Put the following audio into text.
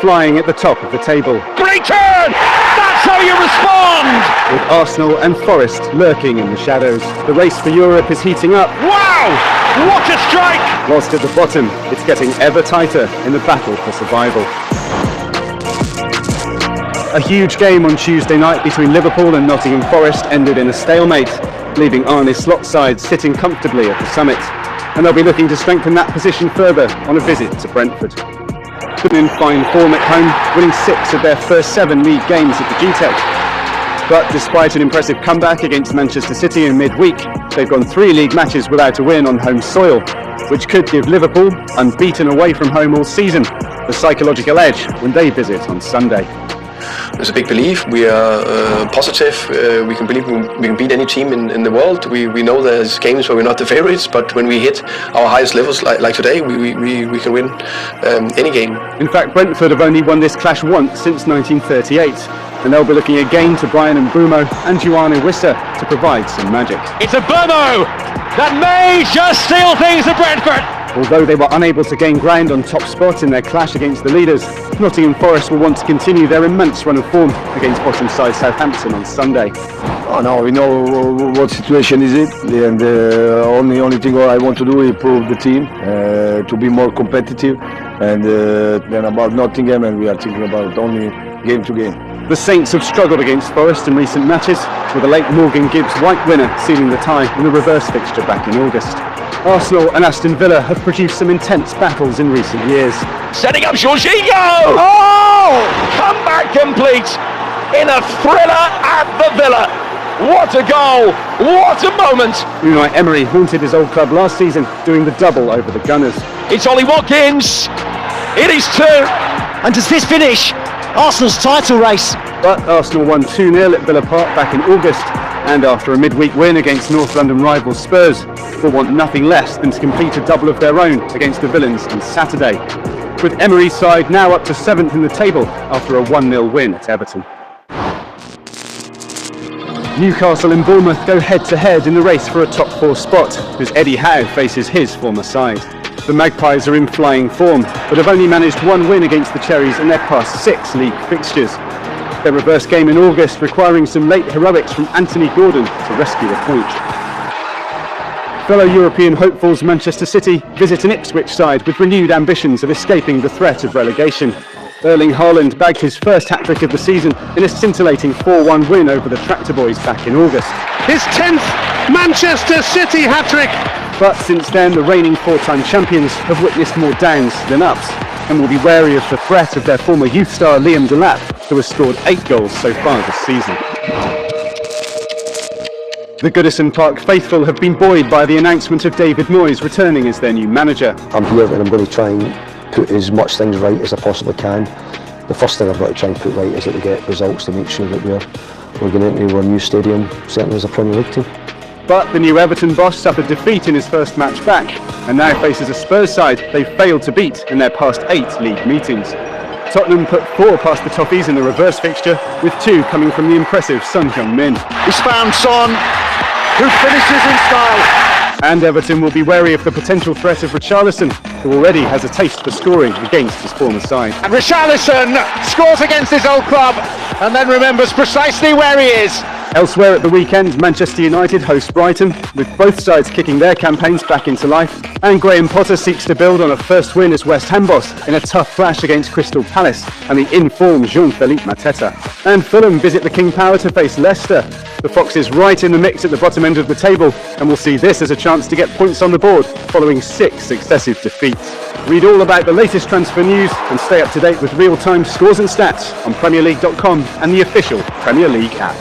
Flying at the top of the table. Great turn! That's how you respond! With Arsenal and Forest lurking in the shadows. The race for Europe is heating up. Wow! What a strike! Whilst at the bottom, it's getting ever tighter in the battle for survival. A huge game on Tuesday night between Liverpool and Nottingham Forest ended in a stalemate, leaving Arne Slot's side sitting comfortably at the summit. And they'll be looking to strengthen that position further on a visit to Brentford. In fine form at home, winning 6 of their first 7 league games at the GTEC. But despite an impressive comeback against Manchester City in midweek, they've gone 3 league matches without a win on home soil, which could give Liverpool, unbeaten away from home all season, the psychological edge when they visit on Sunday. There's a big belief. We are positive. We can believe we can beat any team in the world. We know there's games where we're not the favorites, but when we hit our highest levels like today, we can win any game. In fact, Brentford have only won this clash once since 1938, and they'll be looking again to Brian Mbeumo and Joanne Wissa to provide some magic. It's a Mbeumo that may just steal things at Brentford. Although they were unable to gain ground on top spot in their clash against the leaders, Nottingham Forest will want to continue their immense run of form against bottom side Southampton on Sunday. Oh no, we know what situation is it, and the only thing I want to do is improve the team to be more competitive, and then about Nottingham, and we are thinking about only game to game. The Saints have struggled against Forest in recent matches, with a late Morgan Gibbs White winner sealing the tie in the reverse fixture back in August. Arsenal and Aston Villa have produced some intense battles in recent years. Setting up Jorginho! Oh! Comeback complete in a thriller at the Villa. What a goal! What a moment! Unai Emery haunted his old club last season, doing the double over the Gunners. It's Ollie Watkins. It is 2. And does this finish Arsenal's title race? But Arsenal won 2-0 at Villa Park back in August, and after a midweek win against North London rivals Spurs, will want nothing less than to complete a double of their own against the Villains on Saturday. With Emery's side now up to 7th in the table after a 1-0 win at Everton. Newcastle and Bournemouth go head-to-head in the race for a top 4 spot as Eddie Howe faces his former side. The Magpies are in flying form, but have only managed 1 win against the Cherries in their past 6 league fixtures. Their reverse game in August requiring some late heroics from Anthony Gordon to rescue a point. Fellow European hopefuls Manchester City visit an Ipswich side with renewed ambitions of escaping the threat of relegation. Erling Haaland bagged his first hat-trick of the season in a scintillating 4-1 win over the Tractor Boys back in August. His 10th Manchester City hat-trick! But since then, the reigning 4-time champions have witnessed more downs than ups, and will be wary of the threat of their former youth star Liam Delap, who has scored 8 goals so far this season. The Goodison Park faithful have been buoyed by the announcement of David Moyes returning as their new manager. I'm here and I'm going to try and put as much things right as I possibly can. The first thing I've got to try and put right is that we get results to make sure that we're going into our new stadium, certainly as a Premier League team. But the new Everton boss suffered defeat in his first match back, and now faces a Spurs side they've failed to beat in their past 8 league meetings. Tottenham put 4 past the Toffees in the reverse fixture, with 2 coming from the impressive Son Heung-min. He's found Son, who finishes in style. And Everton will be wary of the potential threat of Richarlison, who already has a taste for scoring against his former side. And Richarlison scores against his old club and then remembers precisely where he is. Elsewhere at the weekend, Manchester United host Brighton, with both sides kicking their campaigns back into life, and Graham Potter seeks to build on a first win as West Ham boss in a tough clash against Crystal Palace and the in-form Jean-Philippe Mateta. And Fulham visit the King Power to face Leicester. The Foxes right in the mix at the bottom end of the table, and will see this as a chance to get points on the board following 6 successive defeats. Read all about the latest transfer news and stay up to date with real-time scores and stats on PremierLeague.com and the official Premier League app.